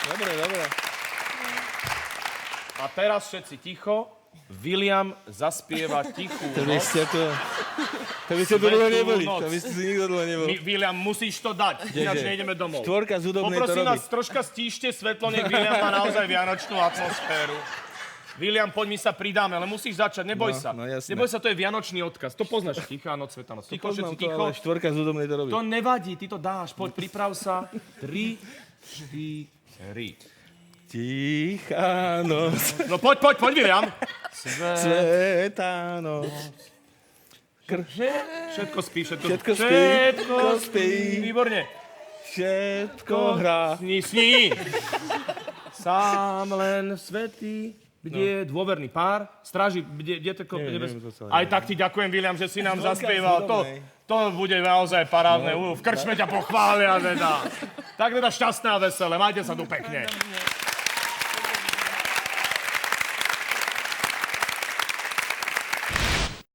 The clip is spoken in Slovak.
Dobre, dobre. A teraz všetci ticho. William zaspieva tichú To by noc. ste tu... To by ste tu dlho neboli. noc. To by ste si nikto dlho nebol. William, musíš to dať, ináč nejdeme domov. Štvorka z hudobnej to Poprosím robí. vás, troška stíšte svetlo, nech William má naozaj vianočnú atmosféru. William, poď, my sa pridáme, ale musíš začať, neboj sa. No, jasné. Neboj sa, to je vianočný odkaz. To poznáš. Tichá noc, svetá noc. Ticho, Poznám všetci to, ticho. ale štvorka z hudobnej to robí. To nevadí, ty to dáš. Poď, priprav sa. 3, 4. Tichá noc, No poď, William. svetá noc. Všetko spí, Všetko spí, Všetko spí. Výborne. Všetko hrá. Sní. Sám len svätý, kde dôverný pár, stráži, Neviem to celé. Aj tak ti ďakujem, William, že si nám Štvorka zaspieval. z hudobnej. To bude naozaj parádne. V krčme ťa pochvália teda. Tak teda šťastné a veselé. Majte sa tu pekne.